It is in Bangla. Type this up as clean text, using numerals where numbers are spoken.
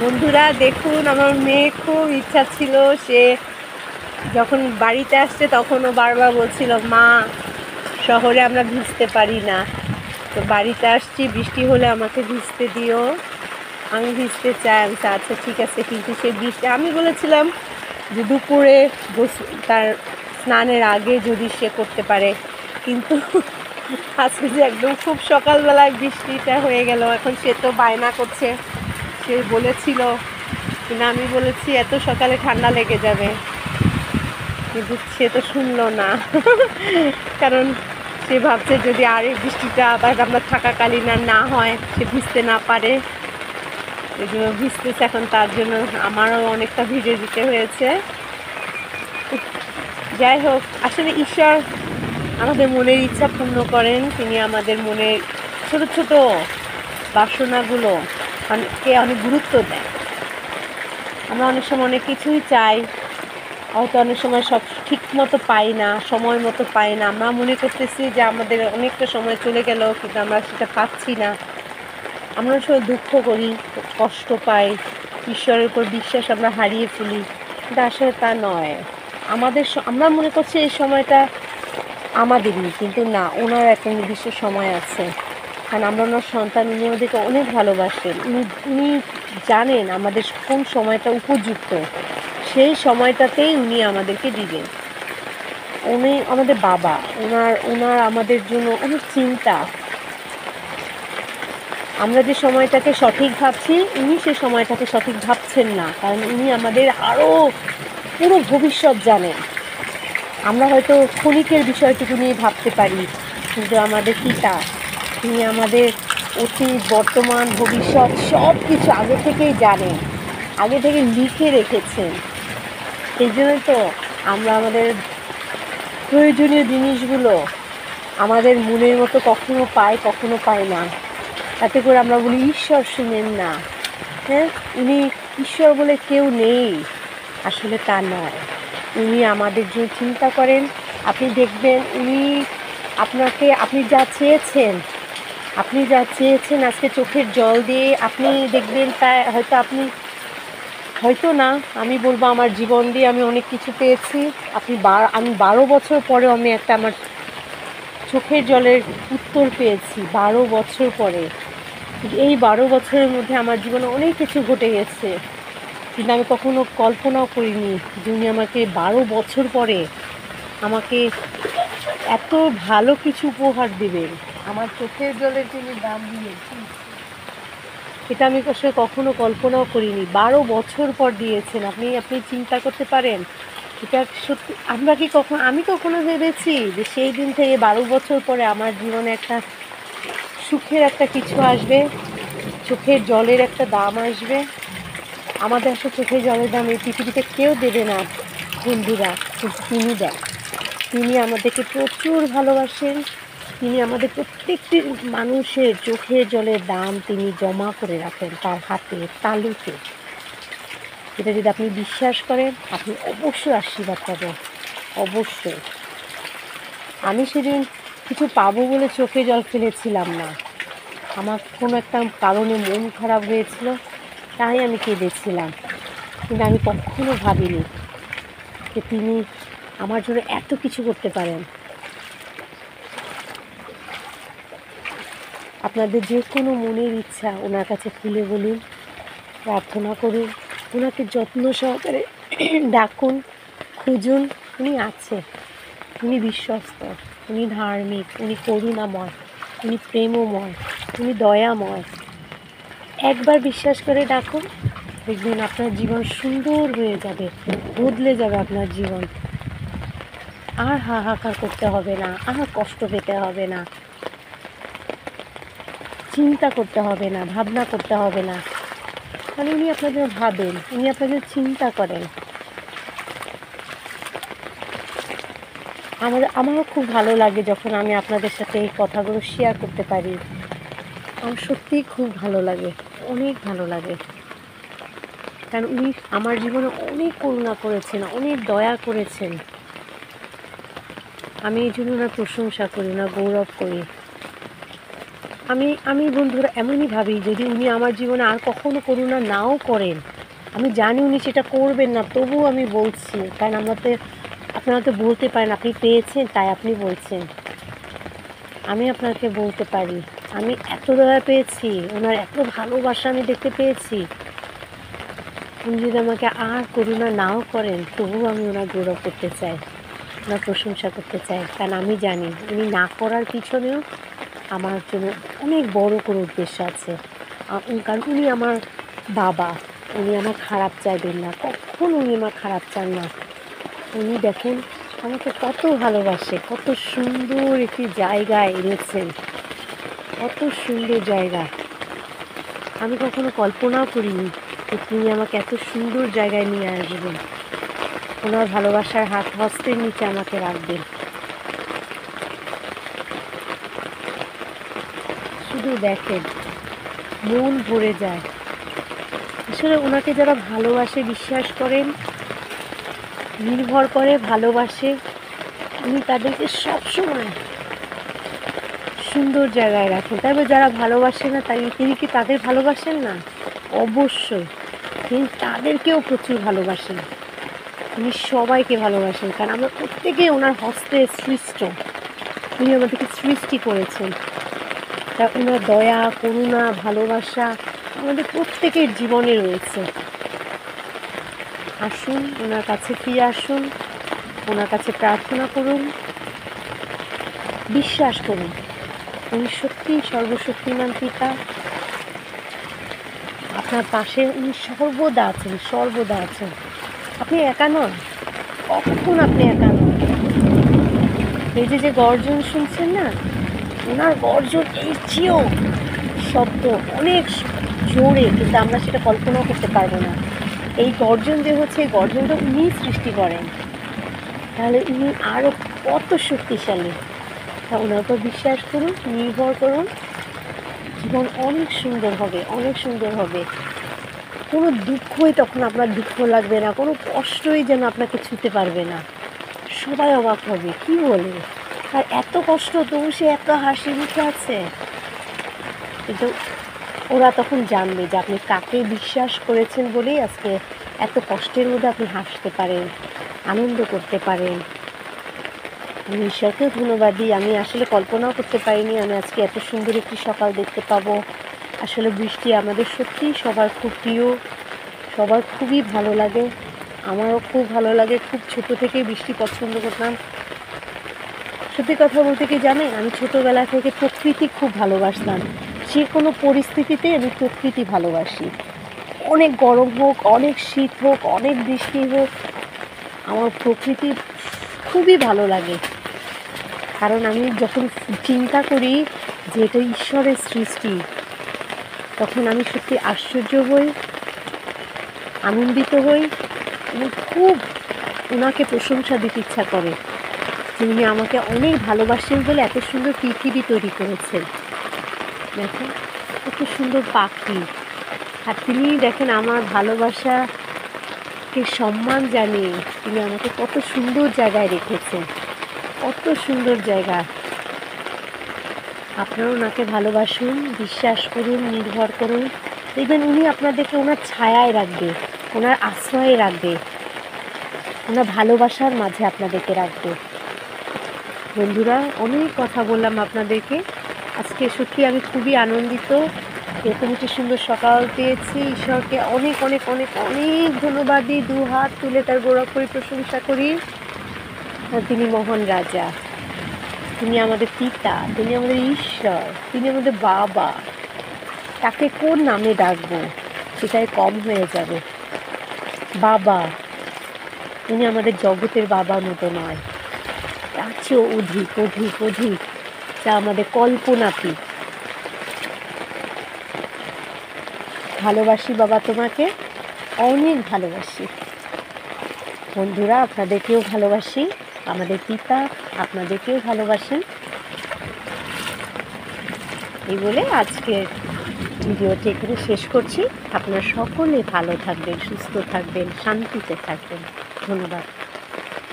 বন্ধুরা দেখুন, আমার মেয়ে খুব ইচ্ছা ছিল, সে যখন বাড়িতে আসছে তখনও বারবার বলছিল, মা শহরে আমরা ভিজতে পারি না, তো বাড়িতে আসছি, বৃষ্টি হলে আমাকে ভিজতে দিও, আমি ভিজতে চাই। আমি আচ্ছা ঠিক আছে, কিন্তু সে বৃষ্টি, আমি বলেছিলাম যে দুপুরে তার স্নানের আগে যদি সে করতে পারে, কিন্তু আজকে যে একদম খুব সকালবেলায় বৃষ্টিটা হয়ে গেল। এখন সে তো বায়না করছে, সে বলেছিল, কিন্তু আমি বলেছি এত সকালে ঠান্ডা লেগে যাবে, কিন্তু সে তো শুনলো না। কারণ সে ভাবছে যদি আর এই বৃষ্টিটা আবার আমরা থাকাকালীন আর না হয়, সে ভিজতে না পারে, এই জন্য ভিজতেছে। এখন তার জন্য আমারও অনেকটা ভিজে দিতে হয়েছে। যাই হোক, আসলে ঈশ্বর আমাদের মনের ইচ্ছা পূর্ণ করেন। তিনি আমাদের মনের ছোট ছোট বাসনাগুলো অনেক গুরুত্ব দেয়। আমরা অনেক সময় অনেক কিছুই চাই, হয়তো অনেক সময় সব ঠিক মতো পাই না, সময় মতো পাই না। আমরা মনে করতেছি যে আমাদের অনেকটা সময় চলে গেল, কিন্তু আমরা সেটা পাচ্ছি না। আমরা সবাই দুঃখ করি, কষ্ট পাই, ঈশ্বরের উপর বিশ্বাস আমরা হারিয়ে ফেলি, কিন্তু আসলে তা নয়। আমরা মনে করছি এই সময়টা আমাদেরই, কিন্তু না, ওনার একটা নির্দিষ্ট সময় আছে। কারণ আমরা ওনার সন্তান, উনি আমাদেরকে অনেক ভালোবাসেন। উনি জানেন আমাদের কোন সময়টা উপযুক্ত, সেই সময়টাতেই উনি আমাদেরকে দিবেন। উনি আমাদের বাবা, ওনার আমাদের জন্য অনেক চিন্তা। আমরা যে সময়টাকে সঠিক ভাবছি, উনি সে সময়টাকে সঠিক ভাবছেন না, কারণ উনি আমাদের আরও পুরো ভবিষ্যৎ জানেন। আমরা হয়তো ক্ষণিকের বিষয়টুকু নিয়ে ভাবতে পারি, কিন্তু আমাদের পিতা, তিনি আমাদের অতীত, বর্তমান, ভবিষ্যৎ সব কিছু আগে থেকেই জানেন, আগে থেকে লিখে রেখেছেন। সেই জন্যই তো আমরা আমাদের প্রয়োজনীয় জিনিসগুলো আমাদের মনের মতো কখনো পাই, কখনো পাই না। তাতে করে আমরা বলি ঈশ্বর শুনেন না। হ্যাঁ, উনি ঈশ্বর বলে কেউ নেই, আসলে তা নয়। উনি আমাদের জন্য চিন্তা করেন। আপনি দেখবেন উনি আপনি যা চেয়েছেন আজকে চোখের জল দিয়ে আপনি দেখবেন, তা হয়তো না, আমি বলবো আমার জীবন দিয়ে আমি অনেক কিছু পেয়েছি। আমি 12 বছর পরেও আমি আমার চোখের জলের উত্তর পেয়েছি, 12 বছর পরে। এই 12 বছরের মধ্যে আমার জীবনে অনেক কিছু ঘটে গেছে, কিন্তু আমি কখনো কল্পনাও করিনি যে উনি আমাকে 12 বছর পরে আমাকে এত ভালো কিছু উপহার দেবেন। আমার চোখের জলের তিনি দাম দিয়েছেন, এটা আমি আসলে কখনো কল্পনাও করিনি। 12 বছর পর দিয়েছেন। আপনি চিন্তা করতে পারেন, এটা সত্যি। আমি কখনো ভেবেছি যে সেই দিন থেকে 12 বছর পরে আমার জীবনে একটা সুখের একটা কিছু আসবে, চোখের জলের একটা দাম আসবে। আমাদের আসলে চোখের জলের দাম এই পৃথিবীতে কেউ দেবে না বন্ধুরা, কিন্তু তিনি দেন। তিনি আমাদেরকে প্রচুর ভালোবাসেন। তিনি আমাদের প্রত্যেকটি মানুষের চোখের জলের দাম তিনি জমা করে রাখেন তার হাতে তালুতে। এটা যদি আপনি বিশ্বাস করেন, আপনি অবশ্যই আশীর্বাদ পাবেন, অবশ্যই। আমি সেদিন কিছু পাবো বলে চোখে জল ফেলেছিলাম না। আমার কোনো একটা কারণে মন খারাপ হয়েছিল, তাই আমি কেঁদেছিলাম। কিন্তু আমি কখনো ভাবিনি যে তিনি আমার জন্য এত কিছু করতে পারেন। আপনাদের যে কোনো মনের ইচ্ছা ওনার কাছে খুলে বলুন, প্রার্থনা করুন, ওনাকে যত্ন সহকারে ডাকুন, খুঁজুন। উনি আছে, উনি বিশ্বস্ত, উনি ধার্মিক, উনি করুণাময়, উনি প্রেমময়, উনি দয়াময়। একবার বিশ্বাস করে ডাকুন, দেখবেন আপনার জীবন সুন্দর হয়ে যাবে, বদলে যাবে আপনার জীবন। আর হাহাকার করতে হবে না, আর কষ্ট পেতে হবে না, চিন্তা করতে হবে না, ভাবনা করতে হবে না। কারণ উনি আপনাদের ভাবেন, উনি আপনাদের চিন্তা করেন। আমারও খুব ভালো লাগে যখন আমি আপনাদের সাথে এই কথাগুলো শেয়ার করতে পারি। আমার সত্যিই খুব ভালো লাগে, অনেক ভালো লাগে। কারণ উনি আমার জীবনে অনেক করুণা করেছেন, অনেক দয়া করেছেন। আমি এই জন্য ওনার প্রশংসা করি, ওনার গৌরব করি। আমি বন্ধুরা এমনই ভাবি, যদি উনি আমার জীবনে আর কখনো করুণা নাও করেন, আমি জানি উনি সেটা করবেন না, তবুও আমি বলছি, কারণ আপনারা তো বলতে পারেন আপনি পেয়েছেন তাই আপনি বলছেন। আমি আপনাকে বলতে পারি আমি এত দয়া পেয়েছি, ওনার এত ভালোবাসা আমি দেখতে পেয়েছি। উনি যদি আমাকে আর করুণা নাও করেন, তবুও আমি ওনার গৌরব করতে চাই, ওনার প্রশংসা করতে চাই, কারণ আমি জানি উনি না করার পিছনেও আমার জন্য অনেক বড় কোনো উদ্দেশ্য আছে। কারণ উনি আমার বাবা, উনি আমার খারাপ চাইবেন না, কখন উনি আমার খারাপ চান না। উনি দেখেন আমাকে কত ভালোবাসে, কত সুন্দর একটি জায়গায় এনেছেন, কত সুন্দর জায়গা। আমি কখনো কল্পনাও করিনি যে তিনি আমাকে এত সুন্দর জায়গায় নিয়ে আসবেন, ওনার ভালোবাসার হাত হস্তের নিচে আমাকে রাখবেন। শুধু দেখেন, মন ভরে যায়। আসলে ওনাকে যারা ভালোবাসে, বিশ্বাস করেন, নির্ভর করে, ভালোবাসে, উনি তাদেরকে সবসময় সুন্দর জায়গায় রাখেন। তবে যারা ভালোবাসে না, তিনি কি তাদের ভালোবাসেন না? অবশ্যই তিনি তাদেরকেও প্রচুর ভালোবাসেন। উনি সবাইকে ভালোবাসেন, কারণ আমরা প্রত্যেকে ওনার হস্তে সৃষ্ট। উনি আমাদেরকে সৃষ্টি করেছেন, তা ওনার দয়া, করুণা, ভালোবাসা আমাদের প্রত্যেকের জীবনে রয়েছে। আসুন, ওনার কাছে ফিরে আসুন, ওনার কাছে প্রার্থনা করুন, বিশ্বাস করুন উনি সত্যিই সর্বশক্তিমান পিতা। আপনার পাশে উনি সর্বদা আছেন, সর্বদা আছেন। আপনি একা নন, কখন আপনি একা নন। এই যে গর্জন শুনছেন না, ওনার গর্জন এই চেয়েও শব্দ অনেক জোরে, কিন্তু আমরা সেটা কল্পনাও করতে পারবো না। এই গর্জন যে হচ্ছে, এই গর্জনটা উনিই সৃষ্টি করেন, তাহলে উনি আরও কত শক্তিশালী। তা ওনার উপর বিশ্বাস করুন, নির্ভর করুন, জীবন অনেক সুন্দর হবে, অনেক সুন্দর হবে। কোনো দুঃখই তখন আপনার দুঃখ লাগবে না, কোনো কষ্টই যেন আপনাকে ছুঁতে পারবে না। সবাই অবাক হবে, কি বলে, আর এত কষ্ট তবু সে এত হাসি মুখে আছে। কিন্তু ওরা তখন জানবে যে আপনি কাকে বিশ্বাস করেছেন বলেই আজকে এত কষ্টের মধ্যে আপনি হাসতে পারেন, আনন্দ করতে পারেন। আমি ঈশ্বরকেও ধন্যবাদ দিই। আমি আসলে কল্পনাও করতে পারিনি আমি আজকে এত সুন্দর একটি সকাল দেখতে পাবো। আসলে বৃষ্টি আমাদের সত্যিই সবার খুব প্রিয়, সবার খুবই ভালো লাগে। আমারও খুব ভালো লাগে, খুব ছোট থেকেই বৃষ্টি পছন্দ করতাম। সত্যি কথা বলতে কি জানেন, আমি ছোটোবেলা থেকে প্রকৃতি খুব ভালোবাসতাম। যে কোনো পরিস্থিতিতে আমি প্রকৃতি ভালোবাসি। অনেক গরম হোক, অনেক শীত হোক, অনেক বৃষ্টি হোক, আমার প্রকৃতি খুবই ভালো লাগে। কারণ আমি যখন চিন্তা করি যে এটা ঈশ্বরের সৃষ্টি, তখন আমি সত্যি আশ্চর্য হই, আনন্দিত হই এবং খুব ওনাকে প্রশংসা দিতে ইচ্ছা করে যে উনি আমাকে অনেক ভালোবাসেন বলে এত সুন্দর পৃথিবী তৈরি করেছেন। দেখেন কত সুন্দর পাখি, আর তিনি দেখেন আমার ভালোবাসাকে সম্মান জানিয়ে তিনি আমাকে কত সুন্দর জায়গায় রেখেছেন, কত সুন্দর জায়গা। আপনারা ওনাকে ভালোবাসুন, বিশ্বাস করুন, নির্ভর করুন, দেখবেন উনি আপনাদেরকে ওনার ছায়ায় রাখবে, ওনার আশ্রয়ে রাখবে, ওনার ভালোবাসার মাঝে আপনাদেরকে রাখবে। বন্ধুরা, অনেক কথা বললাম আপনাদেরকে আজকে। সত্যি আমি খুবই আনন্দিত, এরকম একটি সুন্দর সকাল পেয়েছি। ঈশ্বরকে অনেক অনেক অনেক অনেক ধন্যবাদ দিই, দু হাত তুলে তার গৌরব করে প্রশংসা করি। তিনি মহান রাজা, তিনি আমাদের পিতা, তিনি আমাদের ঈশ্বর, তিনি আমাদের বাবা। তাকে কোন নামে ডাকবো সেটাই কম হয়ে যাবে। বাবা, তিনি আমাদের জগতের বাবার মতো নয়, তার চেয়েও অধিক অধিক অধিক, যা আমাদের কল্পনাতীত। ভালোবাসি বাবা, তোমাকে অনেক ভালোবাসি। বন্ধুরা, আপনাদেরকেও ভালোবাসি, আমাদের পিতা আপনাদেরকেও ভালোবাসেন। এই বলে আজকের ভিডিওটি এখানে শেষ করছি। আপনারা সকলে ভালো থাকবেন, সুস্থ থাকবেন, শান্তিতে থাকবেন। ধন্যবাদ।